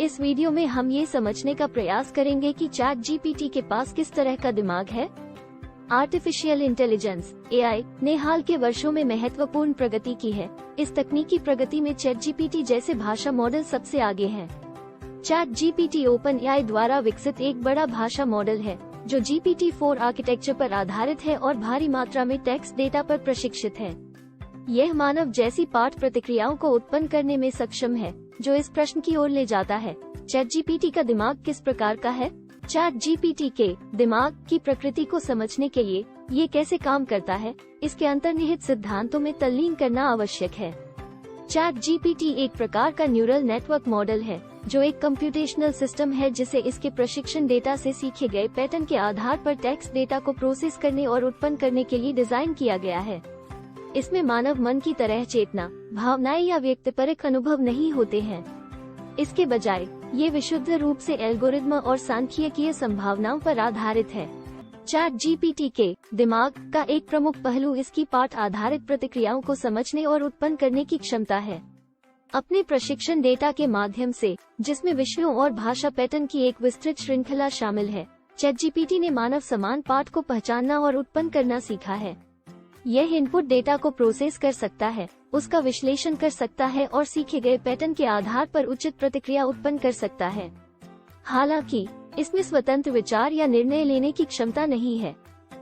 इस वीडियो में हम ये समझने का प्रयास करेंगे कि चैट जीपीटी के पास किस तरह का दिमाग है। आर्टिफिशियल इंटेलिजेंस (AI) ने हाल के वर्षों में महत्वपूर्ण प्रगति की है। इस तकनीकी प्रगति में चैट जीपीटी जैसे भाषा मॉडल सबसे आगे हैं। चैट जीपीटी ओपन AI द्वारा विकसित एक बड़ा भाषा मॉडल है जो GPT-4 आर्किटेक्चर पर आधारित है और भारी मात्रा में टेक्स्ट डेटा पर प्रशिक्षित है। यह मानव जैसी पाठ प्रतिक्रियाओं को उत्पन्न करने में सक्षम है, जो इस प्रश्न की ओर ले जाता है, चैट जीपीटी का दिमाग किस प्रकार का है? चैट जीपीटी के दिमाग की प्रकृति को समझने के लिए ये कैसे काम करता है, इसके अंतर्निहित सिद्धांतों में तल्लीन करना आवश्यक है। चैट जीपीटी एक प्रकार का न्यूरल नेटवर्क मॉडल है, जो एक कंप्यूटेशनल सिस्टम है जिसे इसके प्रशिक्षण डेटा से सीखे गए पैटर्न के आधार पर टेक्स्ट डेटा को प्रोसेस करने और उत्पन्न करने के लिए डिजाइन किया गया है। इसमें मानव मन की तरह चेतना, भावनाएं या व्यक्तिपरक अनुभव नहीं होते हैं। इसके बजाय ये विशुद्ध रूप से एल्गोरिदम और सांख्यिकीय संभावनाओं पर आधारित है। चैट जीपीटी के दिमाग का एक प्रमुख पहलू इसकी पाठ आधारित प्रतिक्रियाओं को समझने और उत्पन्न करने की क्षमता है। अपने प्रशिक्षण डेटा के माध्यम से, जिसमें विषयों और भाषा पैटर्न की एक विस्तृत श्रृंखला शामिल है, चैट जीपीटी ने मानव समान पाठ को पहचानना और उत्पन्न करना सीखा है। यह इनपुट डेटा को प्रोसेस कर सकता है, उसका विश्लेषण कर सकता है और सीखे गए पैटर्न के आधार पर उचित प्रतिक्रिया उत्पन्न कर सकता है। हालांकि इसमें स्वतंत्र विचार या निर्णय लेने की क्षमता नहीं है।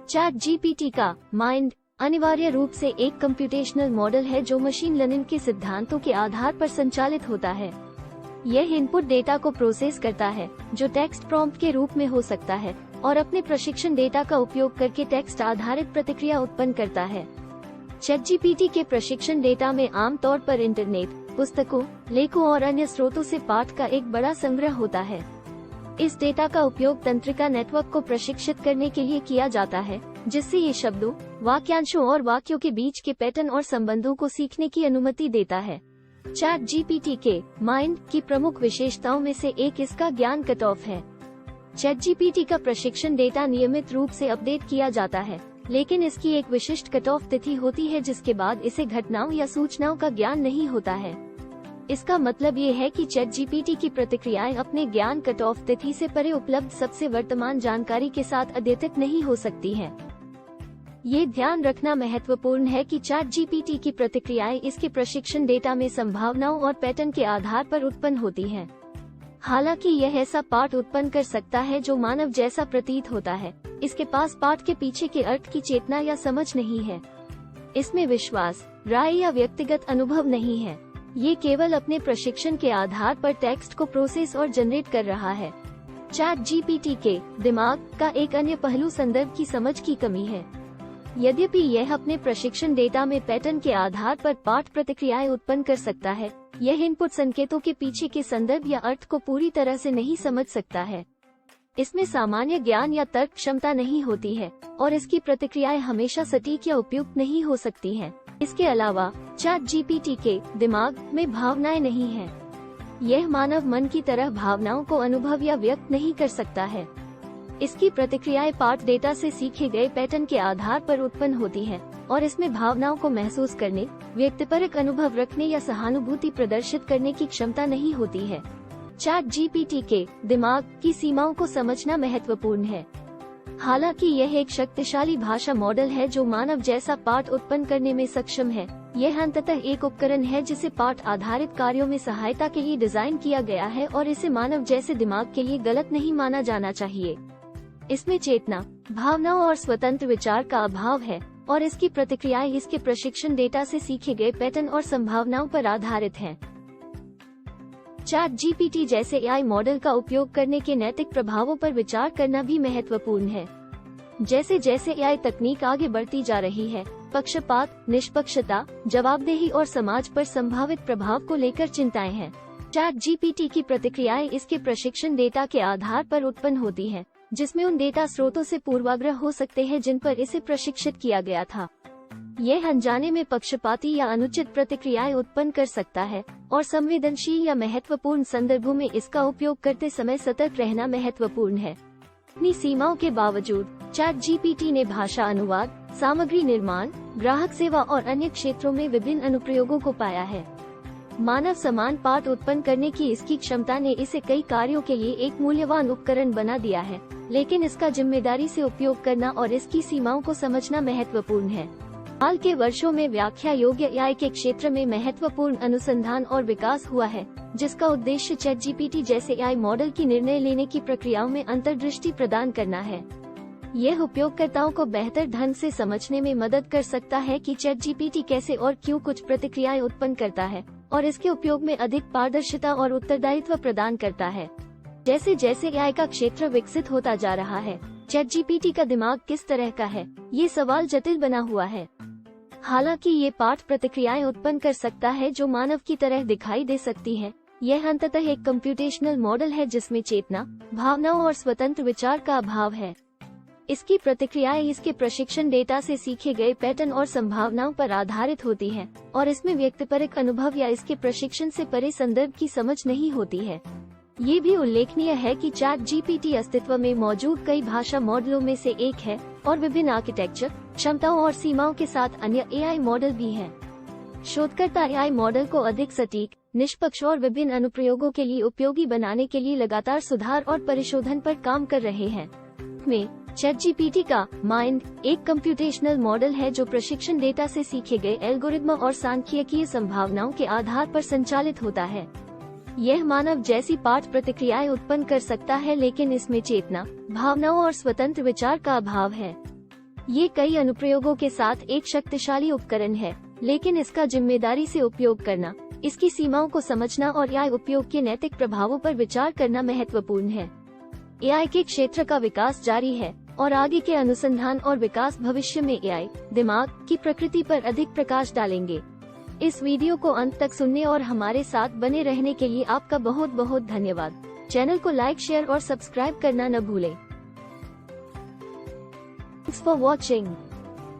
चैट जीपीटी का माइंड अनिवार्य रूप से एक कंप्यूटेशनल मॉडल है जो मशीन लर्निंग के सिद्धांतों के आधार पर संचालित होता है। यह इनपुट डेटा को प्रोसेस करता है, जो टेक्स्ट प्रॉम्प्ट के रूप में हो सकता है, और अपने प्रशिक्षण डेटा का उपयोग करके टेक्स्ट आधारित प्रतिक्रिया उत्पन्न करता है। चैट जीपीटी के प्रशिक्षण डेटा में आमतौर पर इंटरनेट, पुस्तकों, लेखों और अन्य स्रोतों से पाठ का एक बड़ा संग्रह होता है। इस डेटा का उपयोग तंत्रिका नेटवर्क को प्रशिक्षित करने के लिए किया जाता है, जिससे ये शब्दों, वाक्यांशों और वाक्यों के बीच के पैटर्न और संबंधों को सीखने की अनुमति देता है। चैट जीपीटी के माइंड की प्रमुख विशेषताओं में से एक इसका ज्ञान कट ऑफ है। चैट जीपीटी का प्रशिक्षण डेटा नियमित रूप से अपडेट किया जाता है, लेकिन इसकी एक विशिष्ट कट ऑफ तिथि होती है जिसके बाद इसे घटनाओं या सूचनाओं का ज्ञान नहीं होता है। इसका मतलब ये है कि चैट जीपीटी की प्रतिक्रियाएं अपने ज्ञान कट ऑफ तिथि से परे उपलब्ध सबसे वर्तमान जानकारी के साथ अद्यतित नहीं हो सकती हैं। ये ध्यान रखना महत्वपूर्ण है कि चैट जीपीटी की प्रतिक्रियाएं इसके प्रशिक्षण डेटा में संभावनाओं और पैटर्न के आधार पर उत्पन्न होती हैं। हालांकि यह ऐसा पाठ उत्पन्न कर सकता है जो मानव जैसा प्रतीत होता है, इसके पास पाठ के पीछे के अर्थ की चेतना या समझ नहीं है। इसमें विश्वास, राय या व्यक्तिगत अनुभव नहीं है। ये केवल अपने प्रशिक्षण के आधार पर टेक्स्ट को प्रोसेस और जनरेट कर रहा है। चैट जीपीटी के दिमाग का एक अन्य पहलू संदर्भ की समझ की कमी है। यद्यपि यह अपने प्रशिक्षण डेटा में पैटर्न के आधार पर पाठ प्रतिक्रियाएं उत्पन्न कर सकता है, यह इनपुट संकेतों के पीछे के संदर्भ या अर्थ को पूरी तरह से नहीं समझ सकता है। इसमें सामान्य ज्ञान या तर्क क्षमता नहीं होती है, और इसकी प्रतिक्रियाएं हमेशा सटीक या उपयुक्त नहीं हो सकती हैं। इसके अलावा चैट जीपीटी के दिमाग में भावनाएं नहीं हैं। यह मानव मन की तरह भावनाओं को अनुभव या व्यक्त नहीं कर सकता है। इसकी प्रतिक्रियाएं पाठ डेटा से सीखे गए पैटर्न के आधार पर उत्पन्न होती हैं, और इसमें भावनाओं को महसूस करने, व्यक्तिपरक अनुभव रखने या सहानुभूति प्रदर्शित करने की क्षमता नहीं होती है। चैट जीपीटी के दिमाग की सीमाओं को समझना महत्वपूर्ण है। हालांकि यह एक शक्तिशाली भाषा मॉडल है जो मानव जैसा पाठ उत्पन्न करने में सक्षम है, यह अंततः एक उपकरण है जिसे पाठ आधारित कार्यों में सहायता के लिए डिजाइन किया गया है, और इसे मानव जैसे दिमाग के लिए गलत नहीं माना जाना चाहिए। इसमें चेतना, भावनाओं और स्वतंत्र विचार का अभाव है, और इसकी प्रतिक्रियाएं इसके प्रशिक्षण डेटा से सीखे गए पैटर्न और संभावनाओं पर आधारित हैं। चैट जीपीटी जैसे AI मॉडल का उपयोग करने के नैतिक प्रभावों पर विचार करना भी महत्वपूर्ण है। जैसे जैसे AI तकनीक आगे बढ़ती जा रही है, पक्षपात, निष्पक्षता, जवाबदेही और समाज पर संभावित प्रभाव को लेकर चिंताएं हैं। चैट जीपीटी की प्रतिक्रियाएं इसके प्रशिक्षण डेटा के आधार पर उत्पन्न होती हैं, जिसमें उन डेटा स्रोतों से पूर्वाग्रह हो सकते हैं जिन पर इसे प्रशिक्षित किया गया था। यह अनजाने में पक्षपाती या अनुचित प्रतिक्रियाएं उत्पन्न कर सकता है, और संवेदनशील या महत्वपूर्ण संदर्भों में इसका उपयोग करते समय सतर्क रहना महत्वपूर्ण है। अपनी सीमाओं के बावजूद चैट जीपीटी ने भाषा अनुवाद, सामग्री निर्माण, ग्राहक सेवा और अन्य क्षेत्रों में विभिन्न अनुप्रयोगों को पाया है। मानव समान पार्ट उत्पन्न करने की इसकी क्षमता ने इसे कई कार्यों के लिए एक मूल्यवान उपकरण बना दिया है, लेकिन इसका जिम्मेदारी से उपयोग करना और इसकी सीमाओं को समझना महत्वपूर्ण है। हाल के वर्षों में व्याख्या योग्य एआई के क्षेत्र में महत्वपूर्ण अनुसंधान और विकास हुआ है, जिसका उद्देश्य ChatGPT जैसे एआई मॉडल की निर्णय लेने की प्रक्रियाओं में अंतर्दृष्टि प्रदान करना है। यह उपयोगकर्ताओं को बेहतर ढंग से समझने में मदद कर सकता है कि ChatGPT कैसे और क्यों कुछ प्रतिक्रियाएं उत्पन्न करता है, और इसके उपयोग में अधिक पारदर्शिता और उत्तरदायित्व प्रदान करता है। जैसे जैसे एआई का क्षेत्र विकसित होता जा रहा है, ChatGPT का दिमाग किस तरह का है, ये सवाल जटिल बना हुआ है। हालांकि ये पाठ प्रतिक्रियाएं उत्पन्न कर सकता है जो मानव की तरह दिखाई दे सकती है। यह अंततः एक कंप्यूटेशनल मॉडल है जिसमें चेतना, भावनाओं और स्वतंत्र विचार का अभाव है। इसकी प्रतिक्रियाएं इसके प्रशिक्षण डेटा से सीखे गए पैटर्न और संभावनाओं पर आधारित होती हैं, और इसमें व्यक्तिपरक अनुभव या इसके प्रशिक्षण से परे संदर्भ की समझ नहीं होती है। ये भी उल्लेखनीय है कि ChatGPT अस्तित्व में मौजूद कई भाषा मॉडलों में से एक है, और विभिन्न आर्किटेक्चर, क्षमताओं और सीमाओं के साथ अन्य एआई मॉडल भी हैं। शोधकर्ता एआई मॉडल को अधिक सटीक, निष्पक्ष और विभिन्न अनुप्रयोगों के लिए उपयोगी बनाने के लिए लगातार सुधार और परिशोधन पर काम कर रहे हैं। ChatGPT का माइंड एक कंप्यूटेशनल मॉडल है जो प्रशिक्षण डेटा से सीखे गए एल्गोरिदम और सांख्यिकीय संभावनाओं के आधार पर संचालित होता है। यह मानव जैसी पाठ प्रतिक्रियाएं उत्पन्न कर सकता है, लेकिन इसमें चेतना, भावनाओं और स्वतंत्र विचार का अभाव है। ये कई अनुप्रयोगों के साथ एक शक्तिशाली उपकरण है, लेकिन इसका जिम्मेदारी से उपयोग करना, इसकी सीमाओं को समझना और एआई उपयोग के नैतिक प्रभावों पर विचार करना महत्वपूर्ण है। एआई के क्षेत्र का विकास जारी है, और आगे के अनुसंधान और विकास भविष्य में एआई दिमाग की प्रकृति पर अधिक प्रकाश डालेंगे। इस वीडियो को अंत तक सुनने और हमारे साथ बने रहने के लिए आपका बहुत बहुत धन्यवाद। चैनल को लाइक, शेयर और सब्सक्राइब करना न भूलें। Thanks for watching.